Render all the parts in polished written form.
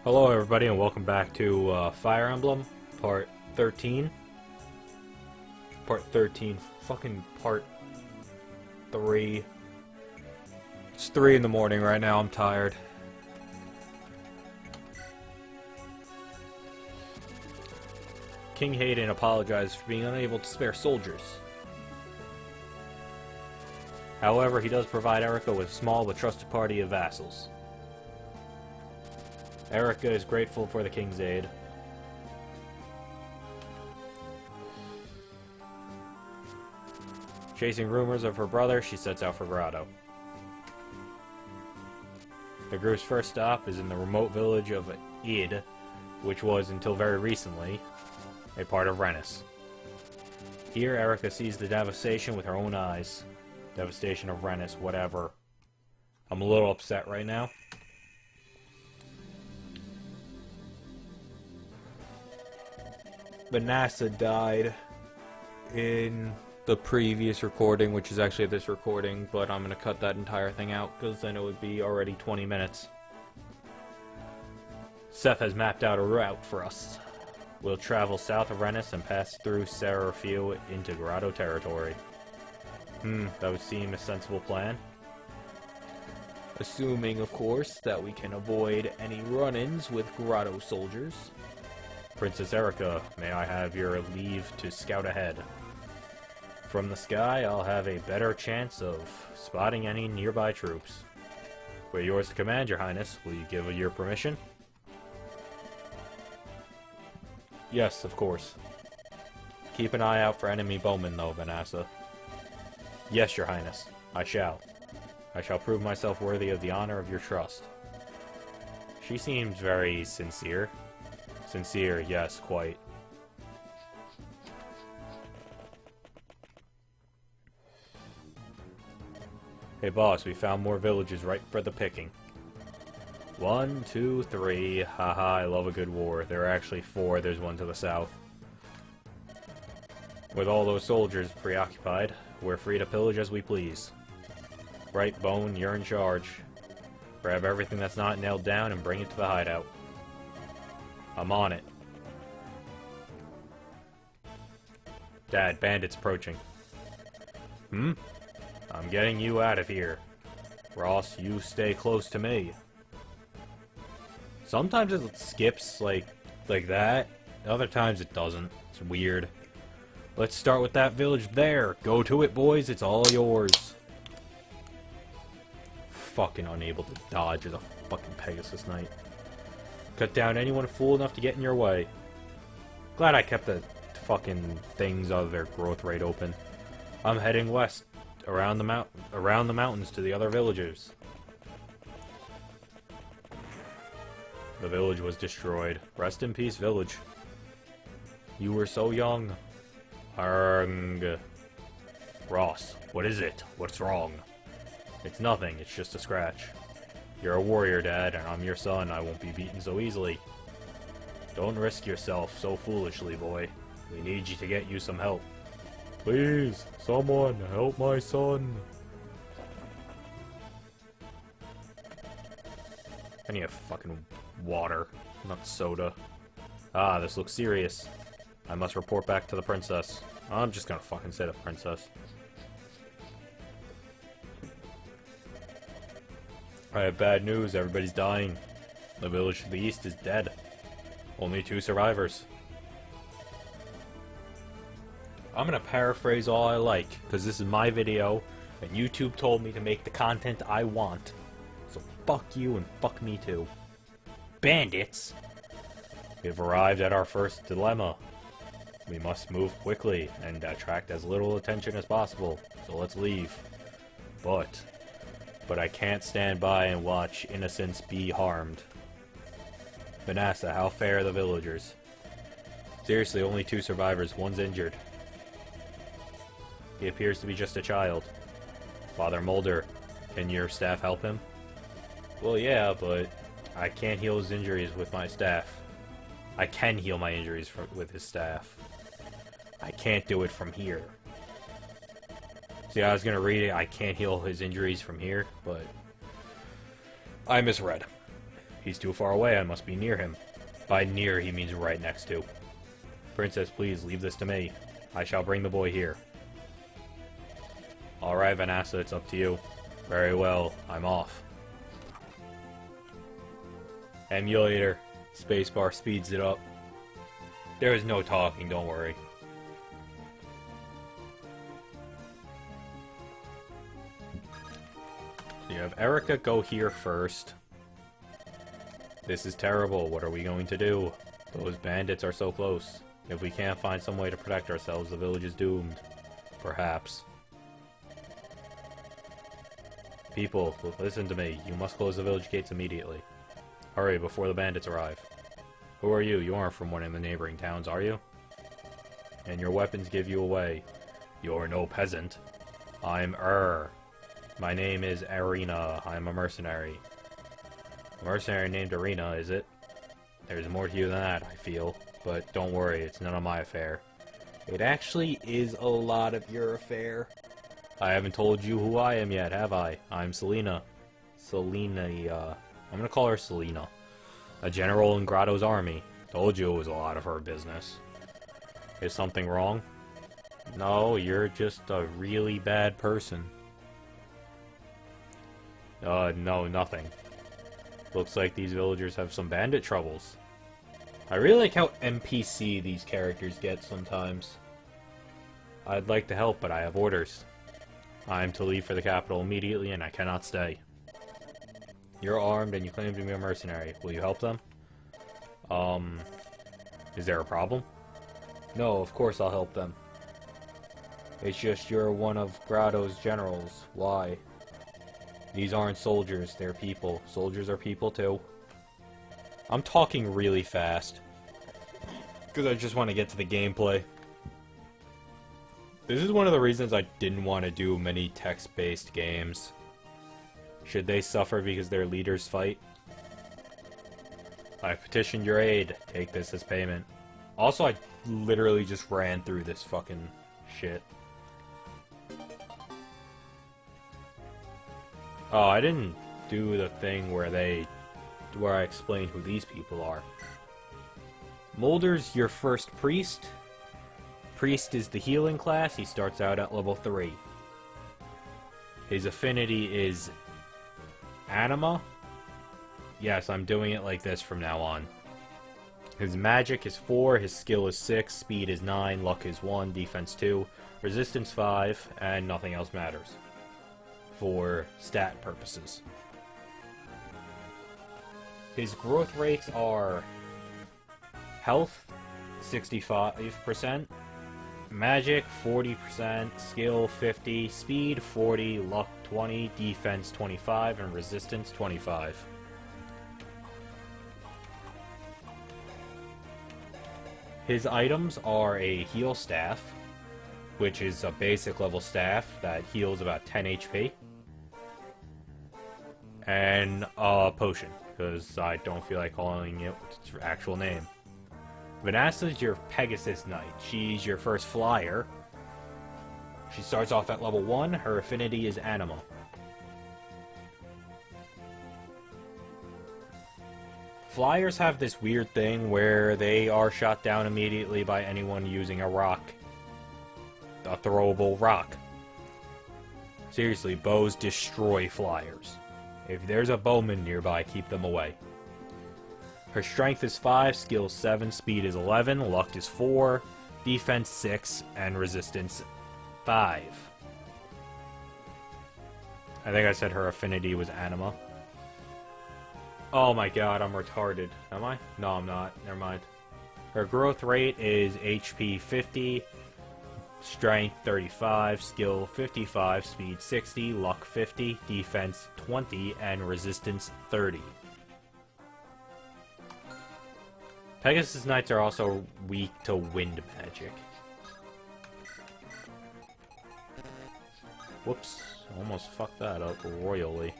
Hello everybody and welcome back to Fire Emblem, part 13. Part 13, fucking part 3. It's 3 in the morning right now, I'm tired. King Hayden apologized for being unable to spare soldiers. However, he does provide Eirika with a small but trusted party of vassals. Eirika is grateful for the king's aid. Chasing rumors of her brother, she sets out for Grado. The group's first stop is in the remote village of Id, which was, until very recently, a part of Renais. Here, Eirika sees the devastation with her own eyes. Devastation of Renais, whatever. I'm a little upset right now. Vanessa died in the previous recording, which is actually this recording, but I'm going to cut that entire thing out because then it would be already 20 minutes. Seth has mapped out a route for us. We'll travel south of Renais and pass through Faiā into Grado territory. That would seem a sensible plan. Assuming, of course, that we can avoid any run-ins with Grado soldiers. Princess Eirika, may I have your leave to scout ahead? From the sky, I'll have a better chance of spotting any nearby troops. We're yours to command, Your Highness. Will you give your permission? Yes, of course. Keep an eye out for enemy bowmen, though, Vanessa. Yes, Your Highness. I shall. I shall prove myself worthy of the honor of your trust. She seems very sincere. Sincere, yes, quite. Hey boss, we found more villages right for the picking. 1, 2, 3. Haha, I love a good war. There are actually 4, there's one to the south. With all those soldiers preoccupied, we're free to pillage as we please. Right, Bone, you're in charge. Grab everything that's not nailed down and bring it to the hideout. I'm on it. Dad, bandits approaching. I'm getting you out of here. Ross, you stay close to me. Sometimes it skips like that. Other times it doesn't. It's weird. Let's start with that village there. Go to it, boys. It's all yours. Fucking unable to dodge as a fucking Pegasus Knight. Cut down anyone fool enough to get in your way. Glad I kept the fucking things of their growth rate open. I'm heading west, around the mountains to the other villages. The village was destroyed. Rest in peace, village. You were so young. Arrgh. Ross, what is it? What's wrong? It's nothing, it's just a scratch. You're a warrior, Dad, and I'm your son. I won't be beaten so easily. Don't risk yourself so foolishly, boy. We need you to get you some help. Please, someone, help my son. I need a fucking water, not soda. Ah, this looks serious. I must report back to the princess. I'm just gonna fucking say the princess. I have bad news, everybody's dying. The village to the east is dead. Only 2 survivors. I'm gonna paraphrase all I like, because this is my video, and YouTube told me to make the content I want. So fuck you and fuck me too. Bandits! We've arrived at our first dilemma. We must move quickly and attract as little attention as possible, so let's leave. But I can't stand by and watch innocents be harmed. Vanessa, how fare the villagers? Seriously, only 2 survivors, one's injured. He appears to be just a child. Father Mulder, can your staff help him? Well, yeah, but I can't heal his injuries with my staff. I can heal my injuries with his staff. I can't do it from here. See, I was gonna read it, I can't heal his injuries from here, but I misread. He's too far away, I must be near him. By near, he means right next to. Princess, please, leave this to me. I shall bring the boy here. Alright, Vanessa, it's up to you. Very well, I'm off. Emulator. Spacebar speeds it up. There is no talking, don't worry. You have Eirika go here first. This is terrible. What are we going to do? Those bandits are so close. If we can't find some way to protect ourselves, the village is doomed. Perhaps. People, listen to me. You must close the village gates immediately. Hurry, before the bandits arrive. Who are you? You aren't from one of the neighboring towns, are you? And your weapons give you away. You're no peasant. I'm My name is Eirika. I'm a mercenary. A mercenary named Eirika, is it? There's more to you than that, I feel. But don't worry, it's none of my affair. It actually is a lot of your affair. I haven't told you who I am yet, have I? I'm Selena. I'm gonna call her Selena. A general in Grado's army. Told you it was a lot of her business. Is something wrong? No, you're just a really bad person. No, nothing. Looks like these villagers have some bandit troubles. I really like how NPC these characters get sometimes. I'd like to help, but I have orders. I'm to leave for the capital immediately, and I cannot stay. You're armed, and you claim to be a mercenary. Will you help them? Is there a problem? No, of course I'll help them. It's just you're one of Grado's generals. Why? These aren't soldiers, they're people. Soldiers are people too. I'm talking really fast, because I just want to get to the gameplay. This is one of the reasons I didn't want to do many text-based games. Should they suffer because their leaders fight? I petitioned your aid. Take this as payment. Also, I literally just ran through this fucking shit. Oh, I didn't do the thing where I explained who these people are. Mulder's your first priest. Priest is the healing class. He starts out at level 3. His affinity is Anima. Yes, I'm doing it like this from now on. His magic is 4, his skill is 6, speed is 9, luck is 1, defense 2, resistance 5, and nothing else matters. For stat purposes. His growth rates are health 65%, magic 40%, skill 50, speed 40, luck 20, defense 25, and resistance 25. His items are a heal staff, which is a basic level staff that heals about 10 HP. And a potion, because I don't feel like calling it its actual name. Vanessa's your Pegasus Knight. She's your first flyer. She starts off at level 1. Her affinity is Anima. Flyers have this weird thing where they are shot down immediately by anyone using a rock. A throwable rock. Seriously, bows destroy flyers. If there's a bowman nearby, keep them away. Her strength is 5, skill 7, speed is 11, luck is 4, defense 6, and resistance 5. I think I said her affinity was Anima. Oh my god, I'm retarded. Am I? No, I'm not. Never mind. Her growth rate is HP 50, strength 35, skill 55, speed 60, luck 50, defense 20, and resistance 30. Pegasus Knights are also weak to wind magic. Whoops, almost fucked that up royally.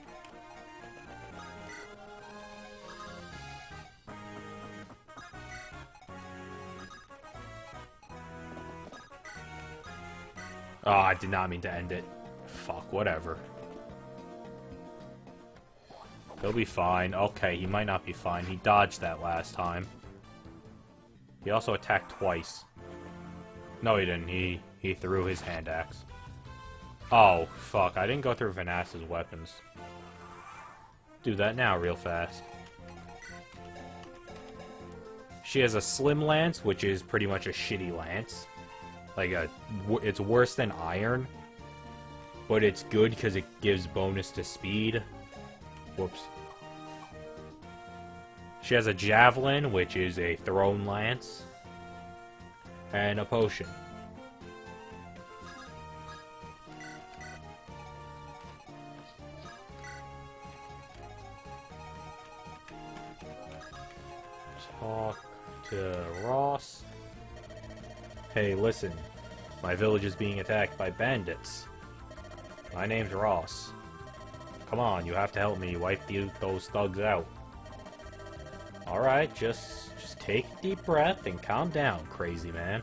Oh, I did not mean to end it. Fuck, whatever. He'll be fine. Okay, he might not be fine. He dodged that last time. He also attacked twice. No, he didn't. He threw his hand axe. Oh, fuck. I didn't go through Vanessa's weapons. Do that now real fast. She has a slim lance, which is pretty much a shitty lance. Like, it's worse than iron. But it's good because it gives bonus to speed. Whoops. She has a javelin, which is a thrown lance. And a potion. Talk to Ross. Hey, listen. My village is being attacked by bandits. My name's Ross. Come on, you have to help me wipe those thugs out. Alright, just take a deep breath and calm down, crazy man.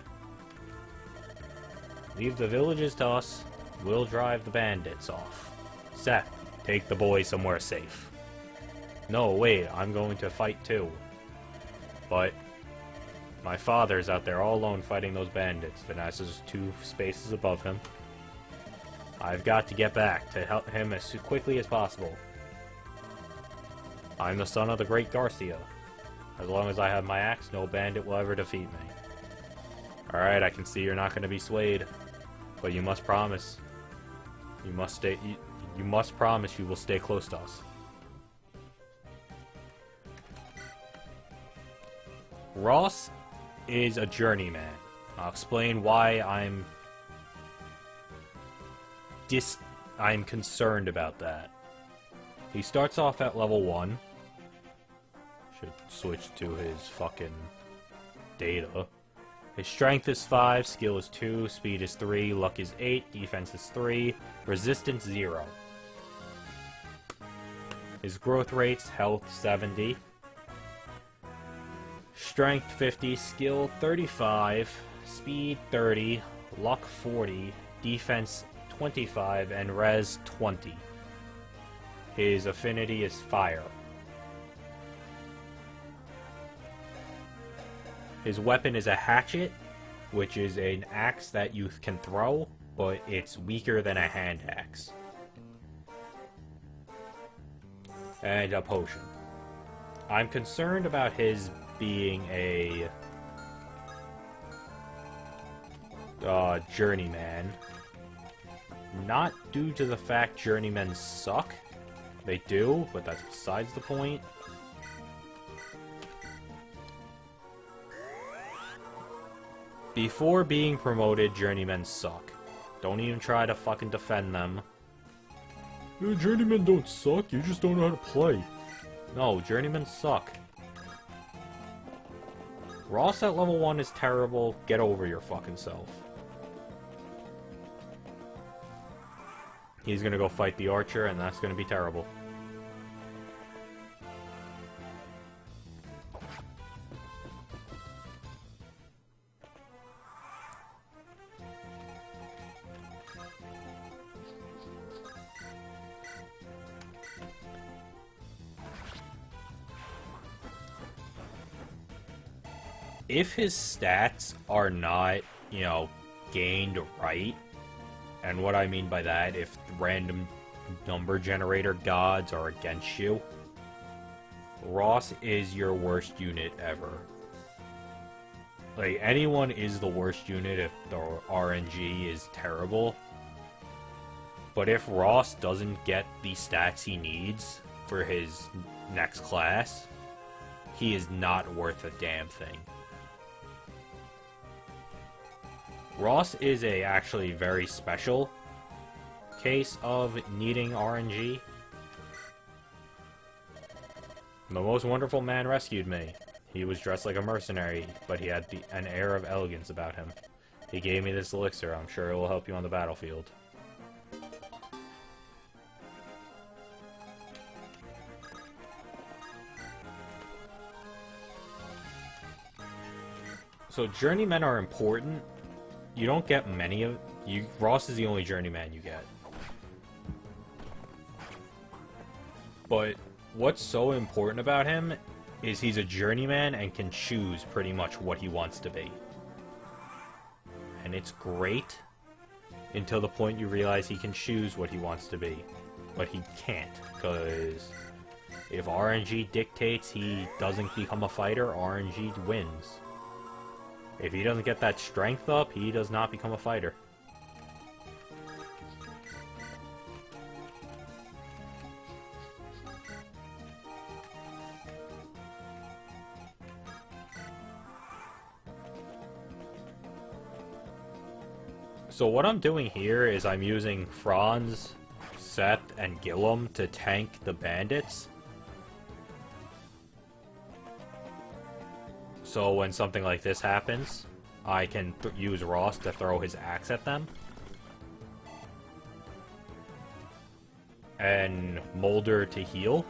Leave the villages to us. We'll drive the bandits off. Seth, take the boy somewhere safe. No, wait, I'm going to fight too. But my father's out there all alone fighting those bandits. Vanessa's 2 spaces above him. I've got to get back to help him as quickly as possible. I'm the son of the great Garcia. As long as I have my axe, no bandit will ever defeat me. Alright, I can see you're not going to be swayed. But you must promise. You must promise you will stay close to us. Ross is a journeyman. I'll explain why I'm concerned about that. He starts off at level 1. Should switch to his fucking data. His strength is 5, skill is 2, speed is 3, luck is 8, defense is 3, resistance 0. His growth rates, health 70. Strength 50, skill 35, speed 30, luck 40, defense 25, and res 20. His affinity is fire. His weapon is a hatchet, which is an axe that you can throw, but it's weaker than a hand axe. And a potion. I'm concerned about his being a journeyman. Not due to the fact journeymen suck. They do, but that's besides the point. Before being promoted, journeymen suck. Don't even try to fucking defend them. Journeymen don't suck, you just don't know how to play. No, journeymen suck. Ross at level 1 is terrible. Get over your fucking self. He's gonna go fight the archer, and that's gonna be terrible. If his stats are not, gained right, and what I mean by that, if random number generator gods are against you, Ross is your worst unit ever. Like, anyone is the worst unit if the RNG is terrible. But if Ross doesn't get the stats he needs for his next class, he is not worth a damn thing. Ross is actually very special case of needing RNG. The most wonderful man rescued me. He was dressed like a mercenary, but he had an air of elegance about him. He gave me this elixir. I'm sure it will help you on the battlefield. So journeymen are important. You don't get many of... Ross is the only journeyman you get. But what's so important about him is he's a journeyman and can choose pretty much what he wants to be. And it's great until the point you realize he can choose what he wants to be. But he can't, because if RNG dictates he doesn't become a fighter, RNG wins. If he doesn't get that strength up, he does not become a fighter. So what I'm doing here is I'm using Franz, Seth, and Gillum to tank the bandits. So when something like this happens, I can use Ross to throw his axe at them. And Mulder to heal.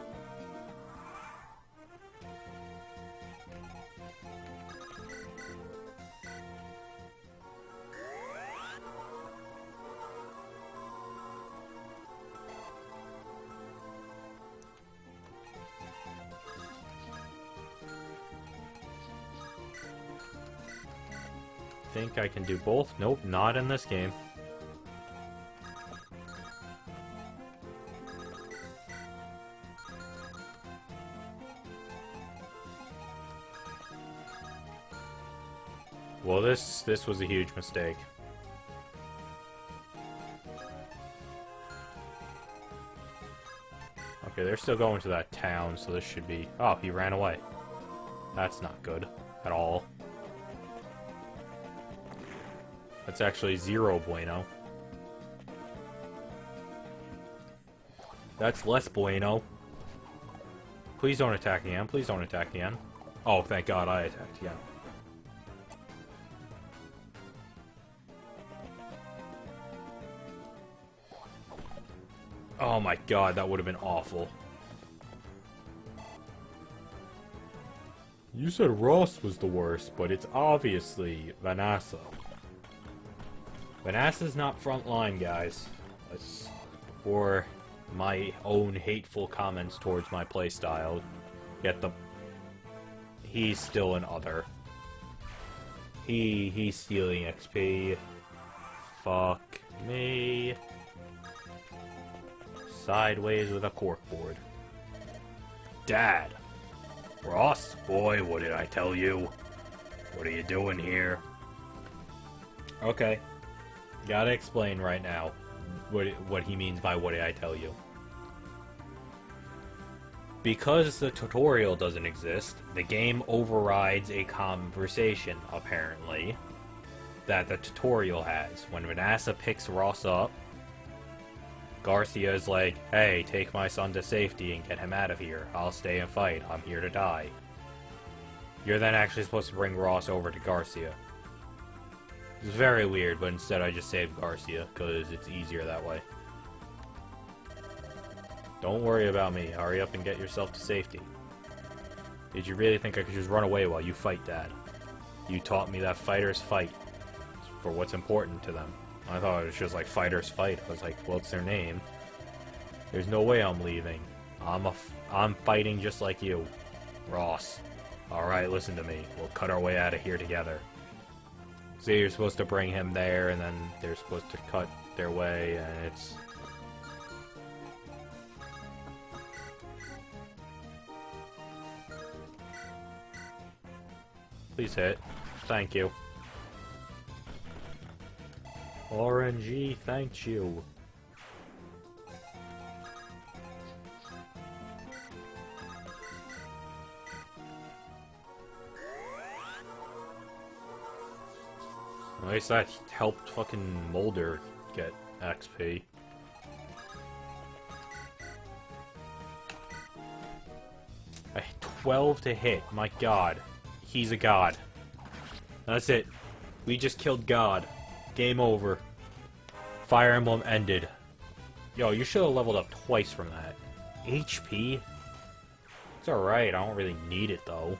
Think I can do both? Nope, not in this game. Well, this was a huge mistake. Okay, they're still going to that town, so this should be... Oh, he ran away. That's not good at all. That's actually zero bueno. That's less bueno. Please don't attack again. Please don't attack again. Oh, thank God I attacked again. Oh my God, that would have been awful. You said Ross was the worst, but it's obviously Vanessa. Vanessa's not frontline, guys. That's before my own hateful comments towards my playstyle get the... He's still an other. He's stealing XP. Fuck me. Sideways with a corkboard. Dad! Ross? Boy, what did I tell you? What are you doing here? Okay. Gotta explain right now what he means by what did I tell you. Because the tutorial doesn't exist, the game overrides a conversation, apparently, that the tutorial has. When Vanessa picks Ross up, Garcia is like, hey, take my son to safety and get him out of here. I'll stay and fight. I'm here to die. You're then actually supposed to bring Ross over to Garcia. It's very weird, but instead I just saved Garcia, because it's easier that way. Don't worry about me. Hurry up and get yourself to safety. Did you really think I could just run away while you fight, Dad? You taught me that fighters fight for what's important to them. I thought it was just like fighters fight. I was like, what's their name? There's no way I'm leaving. I'm fighting just like you. Ross. Alright, listen to me. We'll cut our way out of here together. So you're supposed to bring him there, and then they're supposed to cut their way, and it's... Please hit. Thank you. RNG, thank you. At least that helped fucking Mulder get XP. A 12 to hit, my god. He's a god. That's it. We just killed God. Game over. Fire Emblem ended. Yo, you should have leveled up twice from that. HP? It's alright, I don't really need it though.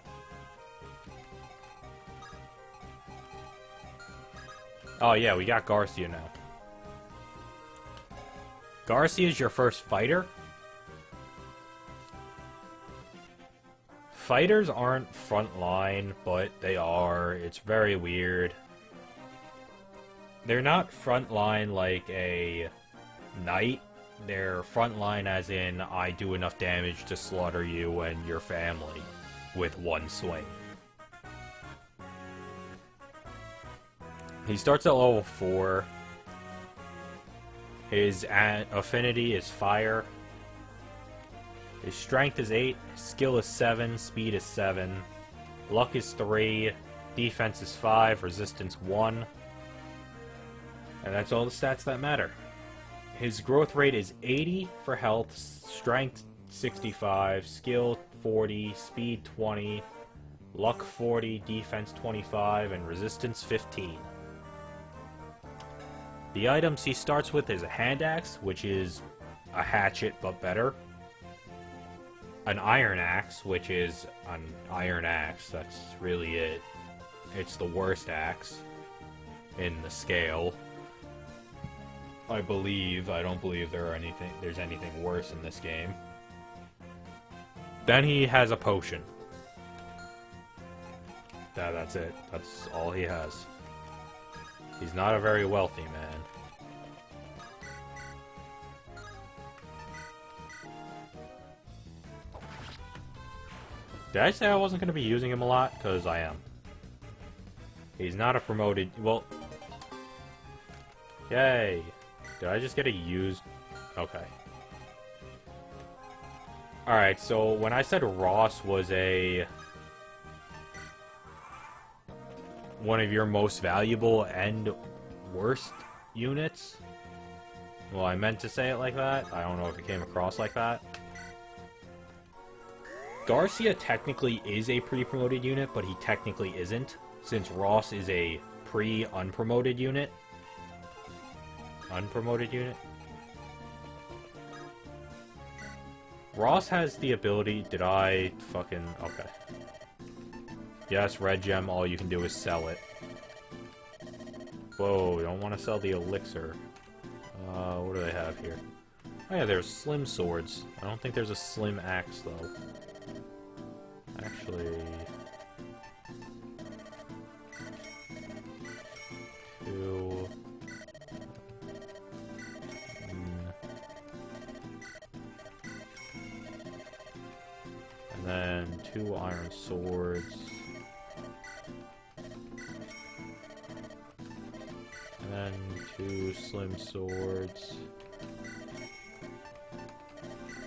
Oh yeah, we got Garcia now. Garcia's your first fighter? Fighters aren't frontline, but they are. It's very weird. They're not frontline like a knight. They're frontline as in, I do enough damage to slaughter you and your family with one swing. He starts at level 4. His affinity is fire. His strength is 8, skill is 7, speed is 7, luck is 3, defense is 5, resistance 1. And that's all the stats that matter. His growth rate is 80 for health, strength 65, skill 40, speed 20, luck 40, defense 25, and resistance 15. The items he starts with is a hand axe, which is a hatchet but better. An iron axe, which is an iron axe. That's really it. It's the worst axe in the scale. I don't believe there's anything worse in this game. Then he has a potion. That's it. That's all he has. He's not a very wealthy man. Did I say I wasn't going to be using him a lot? Because I am. He's not a promoted... Well... Yay! Did I just get a used... Okay. Alright, so when I said Ross was one of your most valuable and worst units... Well, I meant to say it like that. I don't know if it came across like that. Garcia technically is a pre-promoted unit, but he technically isn't, since Ross is a pre-unpromoted unit. Unpromoted unit? Ross has the ability... Did I fucking... Okay. Yes, red gem, all you can do is sell it. Whoa, don't want to sell the elixir. What do they have here? Oh yeah, there's slim swords. I don't think there's a slim axe, though. Actually... Two... And then 2 iron swords. And then 2 slim swords.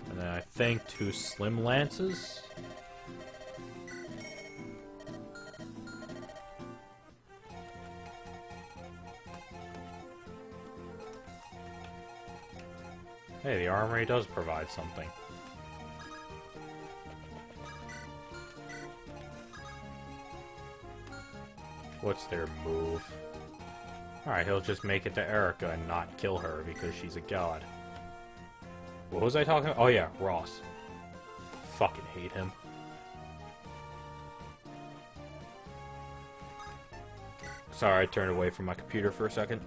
And then I think 2 slim lances? Hey, the armory does provide something. What's their move? Alright, he'll just make it to Eirika and not kill her because she's a god. What was I talking about? Oh yeah, Ross. Fucking hate him. Sorry, I turned away from my computer for a second.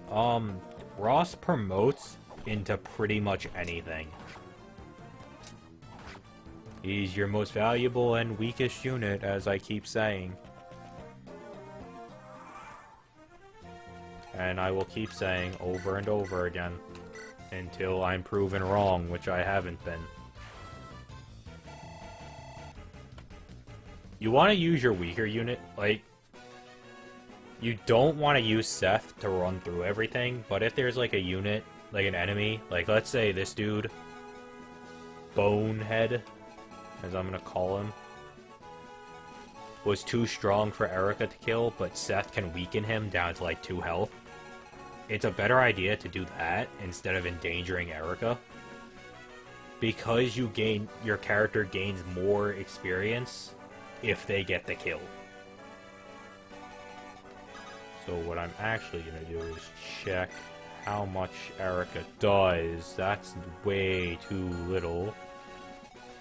Ross promotes into pretty much anything. He's your most valuable and weakest unit, as I keep saying. And I will keep saying over and over again until I'm proven wrong, which I haven't been. You want to use your weaker unit, like, you don't want to use Seth to run through everything, but if there's like a unit, like an enemy, like let's say this dude, Bonehead, as I'm gonna call him, was too strong for Eirika to kill, but Seth can weaken him down to like 2 health. It's a better idea to do that instead of endangering Eirika, because your character gains more experience if they get the kill. So what I'm actually gonna do is check how much Eirika does. That's way too little.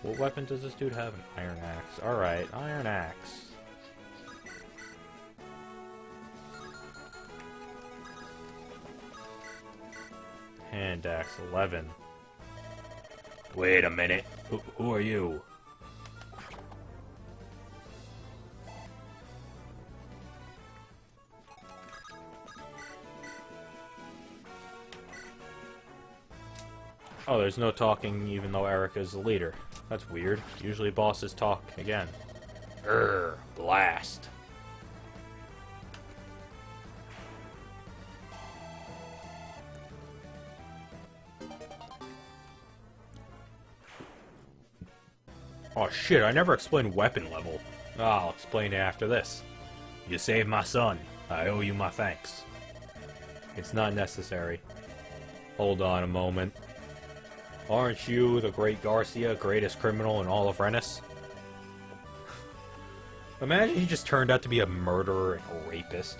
What weapon does this dude have? An iron axe. Alright, iron axe. Hand axe 11. Wait a minute. Who are you? Oh, there's no talking even though Eirika is the leader. That's weird. Usually bosses talk again. Blast. Oh shit, I never explained weapon level. I'll explain it after this. You saved my son. I owe you my thanks. It's not necessary. Hold on a moment. Aren't you the great Garcia, greatest criminal in all of Renais? Imagine he just turned out to be a murderer and a rapist.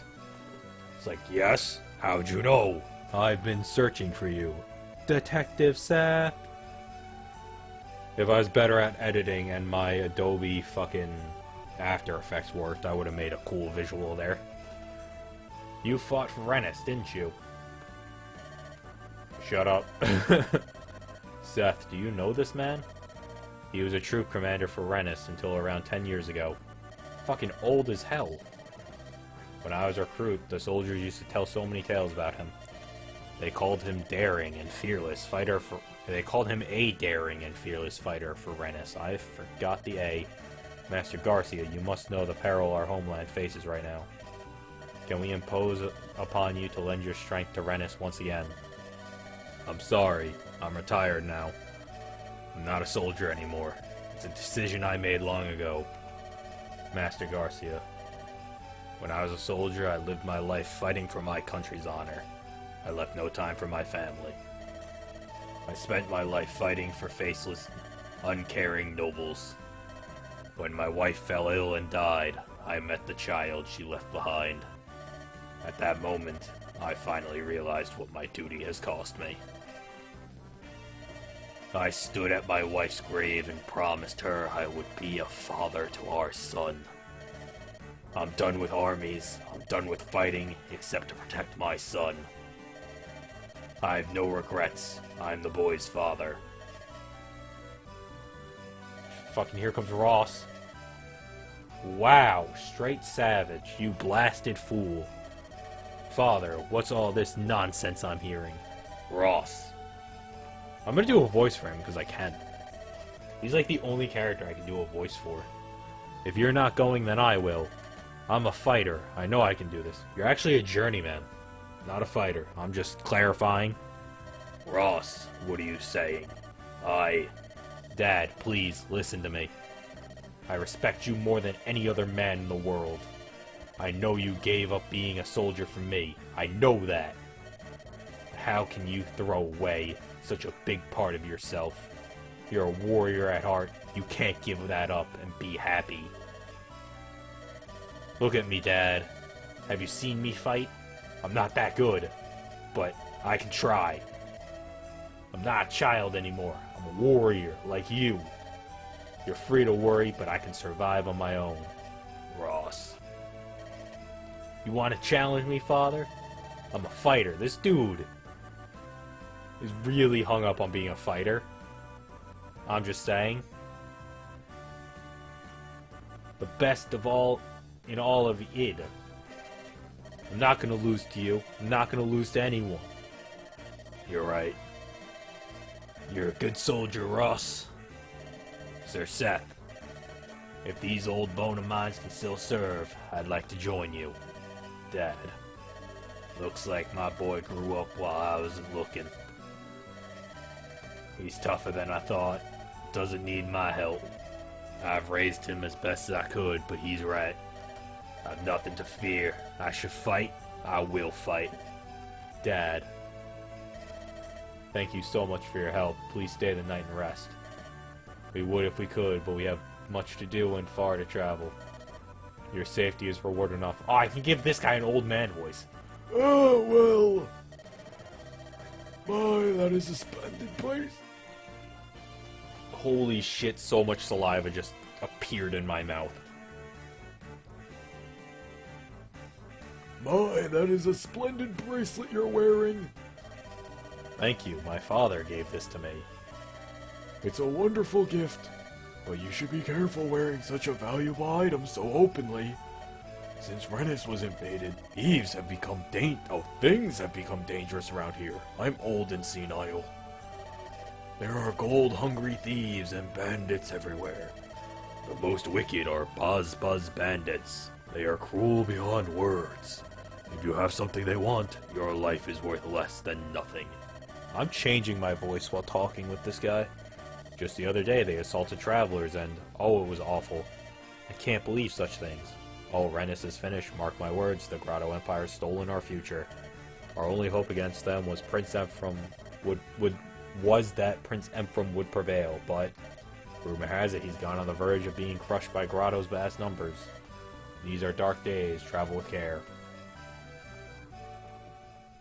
It's like, yes? How'd you know? I've been searching for you. Detective Seth. If I was better at editing and my Adobe fucking After Effects worked, I would have made a cool visual there. You fought for Renais, didn't you? Shut up. Seth, do you know this man? He was a troop commander for Renais until around 10 years ago. Fucking old as hell. When I was a recruit, the soldiers used to tell so many tales about him. They called him daring and fearless fighter for... They called him a daring and fearless fighter for Renais. I forgot the A. Master Garcia, you must know the peril our homeland faces right now. Can we impose upon you to lend your strength to Renais once again? I'm sorry. I'm retired now. I'm not a soldier anymore. It's a decision I made long ago. Master Garcia. When I was a soldier, I lived my life fighting for my country's honor. I left no time for my family. I spent my life fighting for faceless, uncaring nobles. When my wife fell ill and died, I met the child she left behind. At that moment, I finally realized what my duty has cost me. I stood at my wife's grave and promised her I would be a father to our son. I'm done with armies, I'm done with fighting, except to protect my son. I have no regrets. I'm the boy's father. Fucking here comes Ross. Wow, straight savage, you blasted fool. Father, what's all this nonsense I'm hearing? Ross. I'm gonna do a voice for him because I can. He's like the only character I can do a voice for. If you're not going, then I will. I'm a fighter. I know I can do this. You're actually a journeyman. Not a fighter. I'm just clarifying. Ross, what are you saying? Dad, please, listen to me. I respect you more than any other man in the world. I know you gave up being a soldier for me. I know that. How can you throw away such a big part of yourself? You're a warrior at heart. You can't give that up and be happy. Look at me, Dad. Have you seen me fight? I'm not that good, but I can try. I'm not a child anymore. I'm a warrior, like you. You're free to worry, but I can survive on my own. Ross. You want to challenge me, Father? I'm a fighter. This dude is really hung up on being a fighter. I'm just saying. The best of all in all of id. I'm not gonna lose to you. I'm not gonna lose to anyone. You're right. You're a good soldier, Ross. Sir Seth, if these old bone of mines can still serve, I'd like to join you. Dad, looks like my boy grew up while I wasn't looking. He's tougher than I thought. Doesn't need my help. I've raised him as best as I could, but he's right. I've nothing to fear. I should fight. I will fight. Dad. Thank you so much for your help. Please stay the night and rest. We would if we could, but we have much to do and far to travel. Your safety is reward enough. Oh, I can give this guy an old man voice. Oh, well. My, that is a splendid place. Holy shit, so much saliva just appeared in my mouth. My, that is a splendid bracelet you're wearing. Thank you. My father gave this to me. It's a wonderful gift, but you should be careful wearing such a valuable item so openly. Since Renais was invaded, things have become dangerous around here. I'm old and senile. There are gold-hungry thieves and bandits everywhere. The most wicked are Buzz bandits. They are cruel beyond words. If you have something they want, your life is worth less than nothing. I'm changing my voice while talking with this guy. Just the other day they assaulted travelers and, oh, it was awful. I can't believe such things. Oh, Renais is finished. Mark my words, the Grado Empire has stolen our future. Our only hope against them was that Prince Emperem would prevail, but rumor has it he's gone on the verge of being crushed by Grado's vast numbers. These are dark days. Travel with care.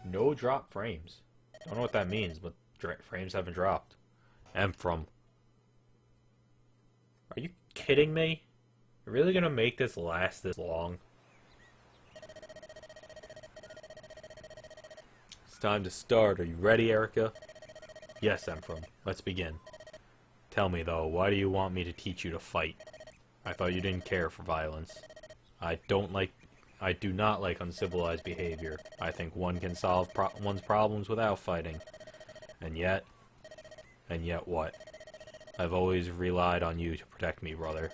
No drop frames. Don't know what that means, but frames haven't dropped. Emperem. Are you kidding me? You're really gonna make this last this long? It's time to start. Are you ready, Eirika? Yes, Emperem. Let's begin. Tell me, though, why do you want me to teach you to fight? I thought you didn't care for violence. I do not like uncivilized behavior. I think one can solve one's problems without fighting. And yet what? I've always relied on you to protect me, brother.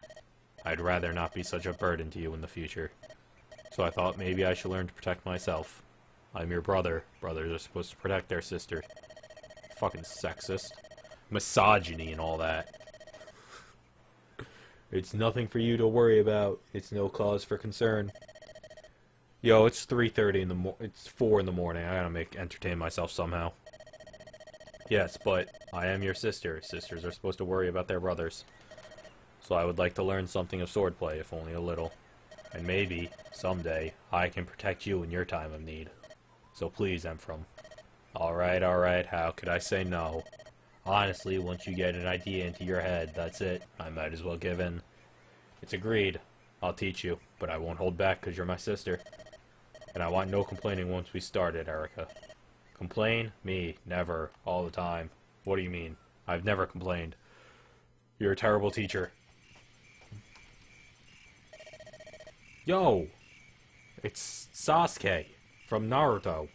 I'd rather not be such a burden to you in the future. So I thought maybe I should learn to protect myself. I'm your brother. Brothers are supposed to protect their sister. Fucking sexist. Misogyny and all that. It's nothing for you to worry about. It's no cause for concern. Yo, it's 3:30 in the it's 4 in the morning. I gotta entertain myself somehow. Yes, but I am your sister. Sisters are supposed to worry about their brothers. So I would like to learn something of swordplay, if only a little. And maybe, someday, I can protect you in your time of need. So please, Emperem. Alright, how could I say no? Honestly, once you get an idea into your head, that's it. I might as well give in. It's agreed. I'll teach you, but I won't hold back because you're my sister. And I want no complaining once we started, Eirika. Complain? Me. Never. All the time. What do you mean? I've never complained. You're a terrible teacher. Yo! It's Sasuke from Naruto.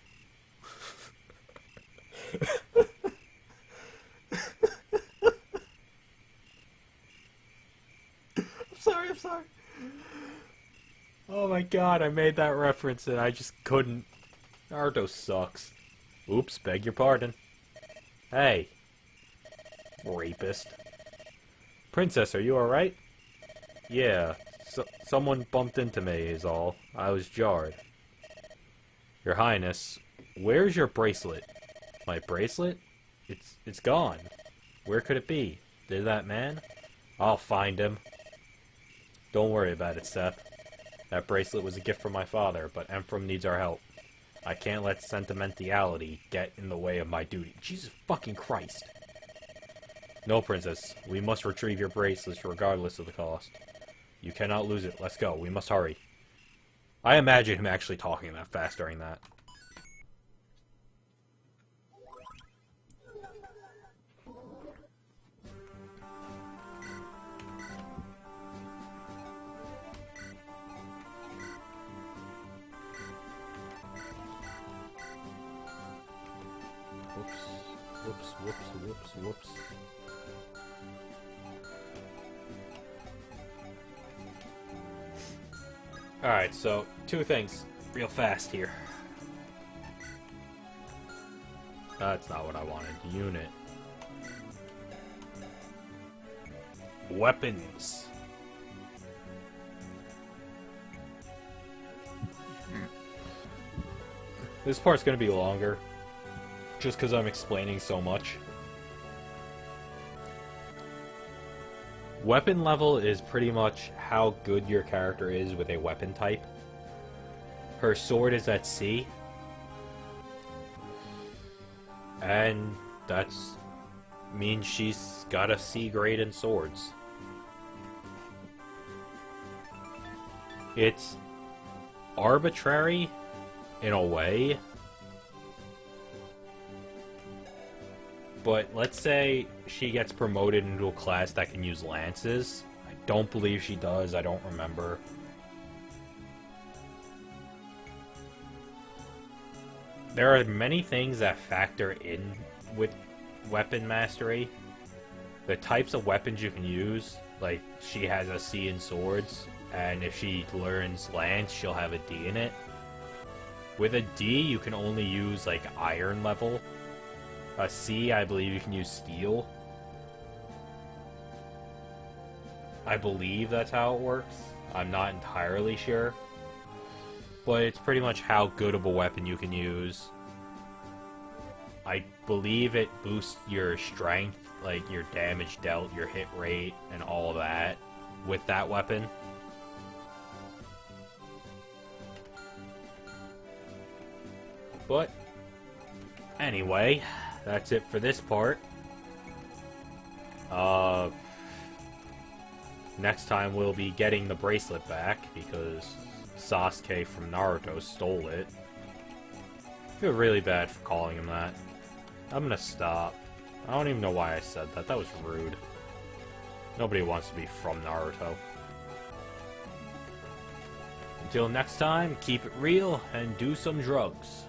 I'm sorry. Oh my god, I made that reference and I just couldn't. Naruto sucks. Oops, beg your pardon. Hey. Rapist. Princess, are you alright? Yeah, someone bumped into me is all. I was jarred. Your Highness, where's your bracelet? My bracelet? It's gone. Where could it be? Did that man? I'll find him. Don't worry about it, Seth. That bracelet was a gift from my father, but Emperem needs our help. I can't let sentimentality get in the way of my duty. Jesus fucking Christ. No, Princess. We must retrieve your bracelets regardless of the cost. You cannot lose it. Let's go. We must hurry. I imagine him actually talking that fast during that. Whoops. Alright, so, two things, real fast here. That's not what I wanted. Unit. Weapons. This part's gonna be longer, just because I'm explaining so much. Weapon level is pretty much how good your character is with a weapon type. Her sword is at C. And that means she's got a C grade in swords. It's arbitrary in a way. But let's say she gets promoted into a class that can use lances. I don't believe she does. I don't remember. There are many things that factor in with weapon mastery. the types of weapons you can use, like, she has a C in swords, and if she learns lance, she'll have a D in it. With a D, you can only use, like, iron level. A C, I believe you can use steel. I believe that's how it works. I'm not entirely sure. But it's pretty much how good of a weapon you can use. I believe it boosts your strength, like your damage dealt, your hit rate, and all of that with that weapon. But anyway, that's it for this part. Next time we'll be getting the bracelet back because Sasuke from Naruto stole it. I feel really bad for calling him that. I'm gonna stop. I don't even know why I said that. That was rude. Nobody wants to be from Naruto. Until next time, keep it real and do some drugs.